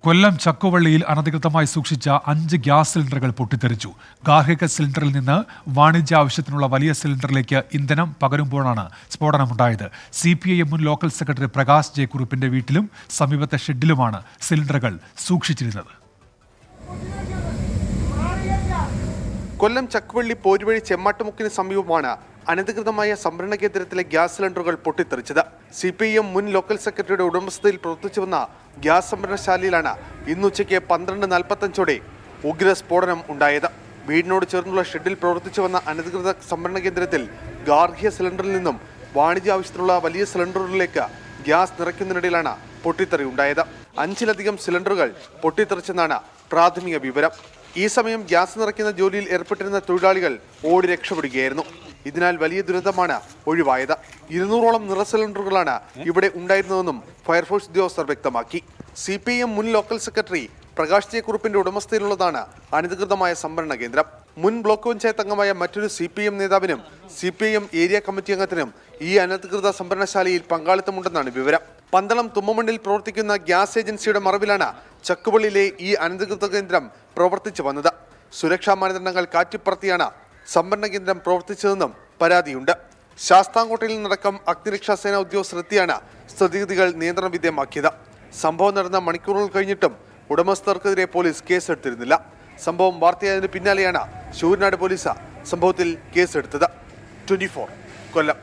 കൊല്ലം ചക്കുവള്ളിയിൽ അനധികൃതമായി സൂക്ഷിച്ച 5 ഗ്യാസ് സിലിണ്ടറുകൾ പൊട്ടിത്തെറിച്ചു. ഗാർഹിക സിലിണ്ടറിൽ നിന്ന് വാണിജ്യ ആവശ്യത്തിനുള്ള വലിയ സിലിണ്ടറിലേക്ക് ഇന്ധനം പകരുമ്പോഴാണ് സ്ഫോടനമുണ്ടായത്. CPIM മുൻ ലോക്കൽ സെക്രട്ടറി പ്രകാശ് ജെ കുറുപ്പിന്റെ വീട്ടിലും സമീപത്തെ ഷെഡിലുമാണ് സിലിണ്ടറുകൾ സൂക്ഷിച്ചിരുന്നത്. കൊല്ലം ചക്കുവള്ളി പോരുവഴി ചെമ്മാട്ടുമുക്കിന് സമീപമാണ് അനധികൃതമായ സംഭരണ കേന്ദ്രത്തിലെ ഗ്യാസ് സിലിണ്ടറുകൾ പൊട്ടിത്തെറിച്ചത്. CPIM മുൻ ലോക്കൽ സെക്രട്ടറിയുടെ ഉടമസ്ഥതയിൽ പ്രവർത്തിച്ചു വന്ന ഗ്യാസ് സംഭരണശാലയിലാണ് ഇന്നുച്ചയ്ക്ക് 12:45 ഉഗ്ര സ്ഫോടനം ഉണ്ടായത്. വീടിനോട് ചേർന്നുള്ള ഷെഡിൽ പ്രവർത്തിച്ചു വന്ന അനധികൃത സംഭരണ കേന്ദ്രത്തിൽ ഗാർഹിക സിലിണ്ടറിൽ നിന്നും വാണിജ്യ ആവശ്യത്തിനുള്ള വലിയ സിലിണ്ടറുകളിലേക്ക് ഗ്യാസ് നിറയ്ക്കുന്നതിനിടയിലാണ് പൊട്ടിത്തെറി ഉണ്ടായത്. 5ലധികം സിലിണ്ടറുകൾ പൊട്ടിത്തെറിച്ചെന്നാണ് പ്രാഥമിക വിവരം. ഈ സമയം ഗ്യാസ് നിറയ്ക്കുന്ന ജോലിയിൽ ഏർപ്പെട്ടിരുന്ന തൊഴിലാളികൾ ഓടി രക്ഷപ്പെടുകയായിരുന്നു. ഇതിനാൽ വലിയ ദുരന്തമാണ് ഒഴിവായത്. 200ഓളം നിറ സിലിണ്ടറുകളാണ് ഇവിടെ ഉണ്ടായിരുന്നതെന്നും ഫയർഫോഴ്സ് ഉദ്യോഗസ്ഥർ വ്യക്തമാക്കി. CPIM മുൻ ലോക്കൽ സെക്രട്ടറി പ്രകാശ് ജെ കുറുപ്പിന്റെ ഉടമസ്ഥയിലുള്ളതാണ് അനധികൃതമായ സംഭരണ കേന്ദ്രം. മുൻ ബ്ലോക്ക് പഞ്ചായത്ത് അംഗമായ മറ്റൊരു CPIM നേതാവിനും CPIM ഏരിയ കമ്മിറ്റി അംഗത്തിനും ഈ അനധികൃത സംഭരണശാലയിൽ പങ്കാളിത്തമുണ്ടെന്നാണ് വിവരം. പന്തളം തുമ്മമണ്ണിൽ പ്രവർത്തിക്കുന്ന ഗ്യാസ് ഏജൻസിയുടെ മറവിലാണ് ചക്കുവള്ളിയിലെ ഈ അനധികൃത കേന്ദ്രം പ്രവർത്തിച്ചു വന്നത്. സുരക്ഷാ മാനദണ്ഡങ്ങൾ കാറ്റിപ്പറത്തിയാണ് സംഭരണ കേന്ദ്രം പ്രവർത്തിച്ചതെന്നും പരാതിയുണ്ട്. ശാസ്താംകോട്ടയിൽ നിന്നടക്കം അഗ്നിരക്ഷാ സേന ഉദ്യോഗസ്ഥർ എത്തിയാണ് സ്ഥിതിഗതികൾ നിയന്ത്രണ വിധേയമാക്കിയത്. സംഭവം നടന്ന മണിക്കൂറുകൾ കഴിഞ്ഞിട്ടും ഉടമസ്ഥർക്കെതിരെ പോലീസ് കേസെടുത്തിരുന്നില്ല. സംഭവം വാർത്തയായതിനു പിന്നാലെയാണ് ശൂരനാട് പോലീസ് സംഭവത്തിൽ കേസെടുത്തത്. 24 കൊല്ലം.